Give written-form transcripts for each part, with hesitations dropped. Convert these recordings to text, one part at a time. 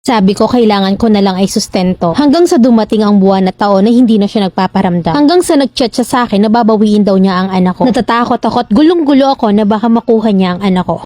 Sabi ko kailangan ko na lang ay sustento. Hanggang sa dumating ang buwan at taon na hindi na siya nagpaparamdam. Hanggang sa nag-chat siya sa akin na babawiin daw niya ang anak ko. Natatakot ako at gulong-gulo ako na baka makuha niya ang anak ko.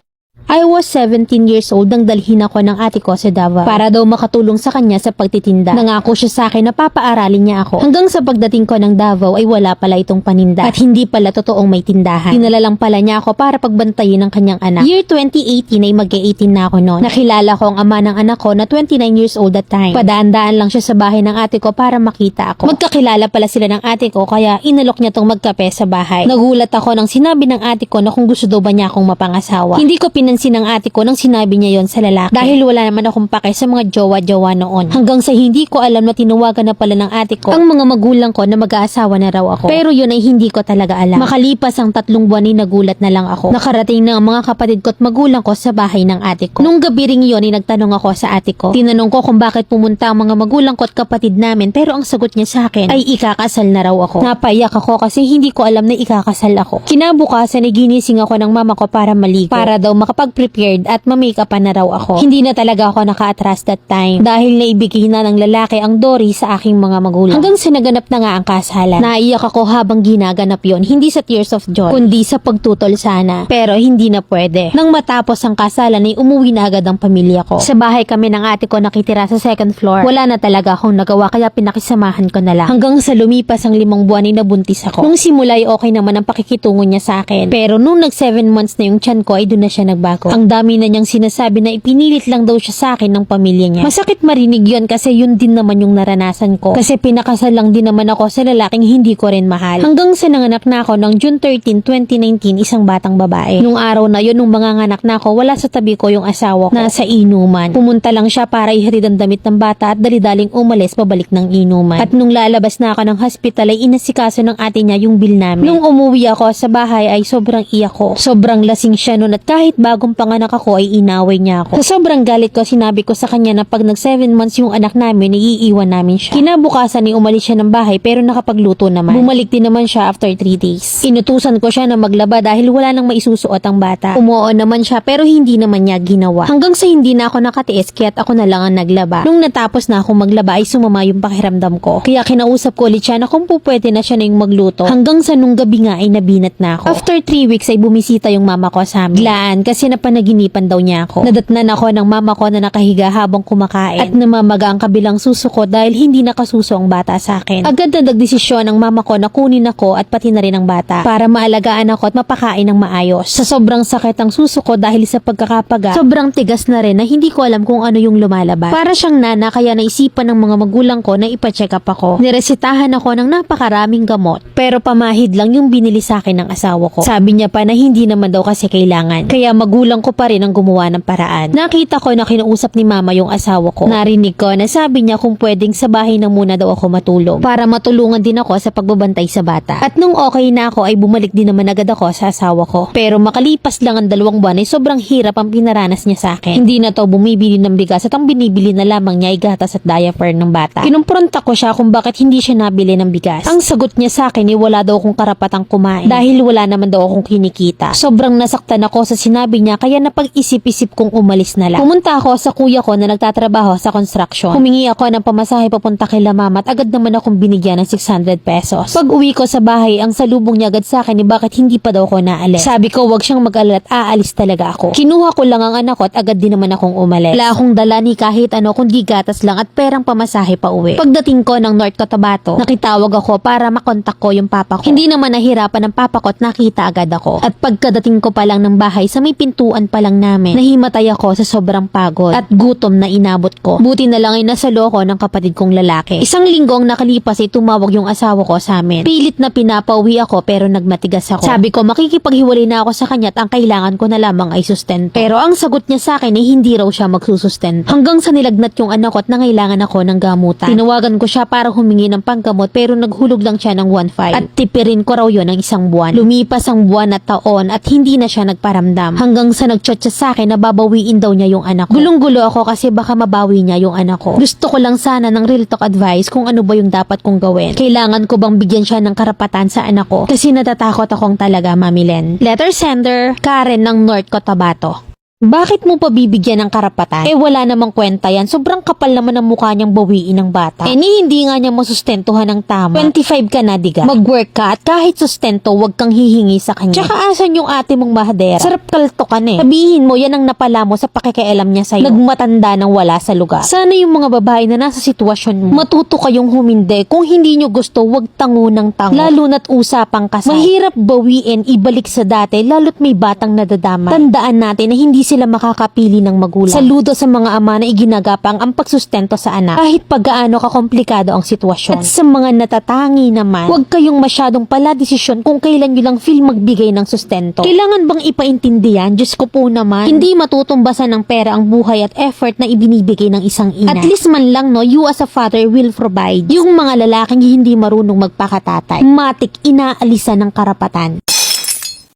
I was 17 years old nang dalhin ako ng ate ko sa Davao para daw makatulong sa kanya sa pagtitinda. Nangako siya sa akin na papaaralin niya ako. Hanggang sa pagdating ko ng Davao ay wala pala itong paninda at hindi pala totoong may tindahan. Dinala lang pala niya ako para pagbantayin ng kanyang anak. Year 2018 ay mag-18 na ako noon. Nakilala ko ang ama ng anak ko na 29 years old at time. Padaan-daan lang siya sa bahay ng ate ko para makita ako. Magkakilala pala sila ng ate ko kaya inalok niya tong magkape sa bahay. Nagulat ako nang sinabi ng ate ko na kung gusto daw ba niya akong mapangasawa. Hindi ko pinansin ng ate ko nang sinabi niya yon sa lalaki dahil wala naman akong pake sa mga jowa-jowa noon. Hanggang sa hindi ko alam na tinawagan na pala ng ate ko ang mga magulang ko na mag-aasawa na raw ako. Pero yun ay hindi ko talaga alam. Makalipas ang 3 buwan ay nagulat na lang ako. Nakarating na ang mga kapatid ko at magulang ko sa bahay ng ate ko. Nung gabi ring yun ay nagtanong ako sa ate ko. Tinanong ko kung bakit pumunta ang mga magulang ko at kapatid namin pero ang sagot niya sa akin ay ikakasal na raw ako. Napaiyak ako kasi hindi ko alam na ikakasal ako. Kinabukasan ay ginising ako ng mama ko para maligo para daw makapag-prepare at ma-makeupan na raw ako. Hindi na talaga ako naka-atras that time dahil naibigay na ng lalaki ang Dory sa aking mga magulang. Hanggang sa naganap na nga ang kasalan. Naiyak ako habang ginaganap yon, hindi sa tears of joy, kundi sa pagtutol sana. Pero hindi na pwede. Nang matapos ang kasalan ay umuwi na agad ang pamilya ko. Sa bahay kami ng ate ko nakitira sa 2nd floor. Wala na talaga akong nagawa kaya pinakisamahan ko na lang. Hanggang sa lumipas ang 5 buwan ay nabuntis ako. Nung simula ay okay naman ang pakikitungo niya sa akin. Pero nung nag 7 months na yung tiyan ko ay doon na siya nagbago. Ang dami na niyang sinasabi na ipinilit lang daw siya sa akin ng pamilya niya. Masakit marinig yon kasi yun din naman yung naranasan ko. Kasi pinakasal lang din naman ako sa lalaking hindi ko rin mahal. Hanggang sa nanganak na ako ng June 13, 2019, isang batang babae. Nung araw na yun, nung manganganak na ako, wala sa tabi ko yung asawa ko. Nasa inuman. Pumunta lang siya para ihatid ang damit ng bata at dali-daling umalis pabalik ng inuman. At nung lalabas na ako ng hospital ay inasikaso ng ate niya yung bill namin. Nung umuwi ako sa bahay ay sobrang iyak ko. Sobrang lasing siya nun at kahit bagong panganak ako ay inaway niya ako. Sa sobrang galit ko, sinabi ko sa kanya na pag nag 7 months yung anak namin, iiwan namin siya. Kinabukasan ay umalis siya ng bahay pero nakapagluto naman. Bumalik din naman siya after 3 days. Inutusan ko siya na maglaba dahil wala nang maisusuot ang bata. Umuo naman siya pero hindi naman niya ginawa. Hanggang sa hindi na ako nakatiis kaya't ako na lang ang naglaba. Nung natapos na akong maglaba ay sumama yung pakiramdam ko. Kaya kinausap ko ulit siya na kung pwede na siya na yung magluto. Hanggang sa nung gabi nga ay nabinat na ako. After 3 weeks ay bumisita yung mama ko sa amin. Biglaan kasi napanaginipan daw niya ako. Nadatnan ako ng mama ko na nakahiga habang kumakain at namamaga ang kabilang suso ko dahil hindi nakasuso ang bata sa akin. Agad na nagdesisyon ang mama ko na kunin ako at pati na rin ang bata para maalagaan ako at mapakain ng maayos. Sa sobrang sakit ang suso ko dahil sa pagkakapaga, sobrang tigas na rin na hindi ko alam kung ano yung lumalabas. Para siyang nana kaya naisipan ng mga magulang ko na ipa-check up ako. Niresitahan ako ng napakaraming gamot pero pamahid lang yung binili sa akin ng asawa ko. Sabi niya pa na hindi naman daw kasi kailangan. Kaya magulang ko pa rin ang gumawa ng paraan. Nakita ko na kinausap ni mama yung asawa ko. Narinig ko na sabi niya kung pwedeng sa bahay na muna daw ako matulog para matulungan din ako sa pagbabantay sa bata. At nung okay na ako ay bumalik din naman agad ako sa asawa ko. Pero makalipas lang ang 2 buwan ay sobrang hirap ang pinaranas niya sa akin. Hindi na to bumibili ng bigas at ang binibili na lamang niya ay gatas at diaper ng bata. Kinumpronta ko siya kung bakit hindi siya nabili ng bigas. Ang sagot niya sa akin ay wala daw akong karapatang kumain dahil wala naman daw akong kinikita. Sobrang nasaktan ako sa sinabi niya kaya napag-isip-isip kong umalis na lang. Pumunta ako sa kuya ko na nagtatrabaho sa construction. Humingi ako ng pamasahe papunta kay mama at agad naman akong binigyan ng 600 pesos. Pag uwi ko sa bahay, ang salubong niya agad sa akin ni bakit hindi pa daw ako naalis. Sabi ko wag siyang mag-alala at aalis talaga ako. Kinuha ko lang ang anak ko at agad din naman akong umalis. Wala akong dala ni kahit ano kundi gatas lang at perang pamasahe pa uwi. Pagdating ko ng North Cotabato, nakitawag ako para makontak ko yung papa ko. Hindi naman nahirapan ng papa ko at nakita agad ako. At pagkadating ko pa lang ng bahay sa may pintuan pa lang namin, nahimatay ako sa sobrang pagod at gutom na inabot ko. Buti na lang ay nasalo ko ng kapatid kong lalaki. Isang linggo ang nakalipas ay tumawag yung asawa ko sa amin. Pilit na pinapauwi ako pero nagmatigas ako. Sabi ko makikipaghiwalay na ako sa kanya at ang kailangan ko na lamang ay sustento. Pero ang sagot niya sa akin ay hindi raw siya magsusustento. Hanggang sa nilagnat yung anak ko at nangailangan ako ng gamutan. Tinawagan ko siya para humingi ng panggamot pero naghulog lang siya ng 1.5 at tipirin ko raw yun ng 1 buwan. Lumipas ang buwan at taon at hindi na siya nagparamdam. Hanggang sa nagchat siya sa akin na babawiin daw niya yung anak ko. Gulong-gulo ako kasi baka mabawi niya yung anak ko. Gusto ko lang sana ng real talk advice kung ano ba yung dapat kong gawin. Kailangan ko bang bigyan siya ng karapatan sa anak ko? Kasi natatakot akong talaga, Mami Len. Letter sender, Karen ng North Cotabato. Bakit mo pa bibigyan ng karapatan? Wala namang kwenta yan. Sobrang kapal naman ang mukha niyang bawiin ng bata. Hindi nga niya masustentuhan ng tama. 25 ka na, diga. Mag-work ka at kahit sustento, wag kang hihingi sa kanya. Tsaka asan yung ate mong mahadera? Sarap kaltokan Sabihin mo, yan ang napala mo sa pakikialam niya sa'yo. Nagmatanda nang wala sa lugar. Sana yung mga babae na nasa sitwasyon mo, matuto kayong humindi. Kung hindi nyo gusto, wag tango ng tango. Lalo na't usapang kasal. Mahirap bawiin, ibalik sa dati, lalo't may batang nadadama. Tandaan natin na hindi sila makakapili ng magulang. Saludo sa mga ama na iginagapang ang pagsustento sa anak kahit paggaano kakomplikado ang sitwasyon. At sa mga natatangi naman, huwag kayong masyadong pala desisyon kung kailan nyo lang feel magbigay ng sustento. Kailangan bang ipaintindihan? Diyos ko po naman, hindi matutumbasan ng pera ang buhay at effort na ibinibigay ng isang ina. At least man lang you as a father will provide. Yung mga lalaking hindi marunong magpakatatay, matik inaalisan ng karapatan.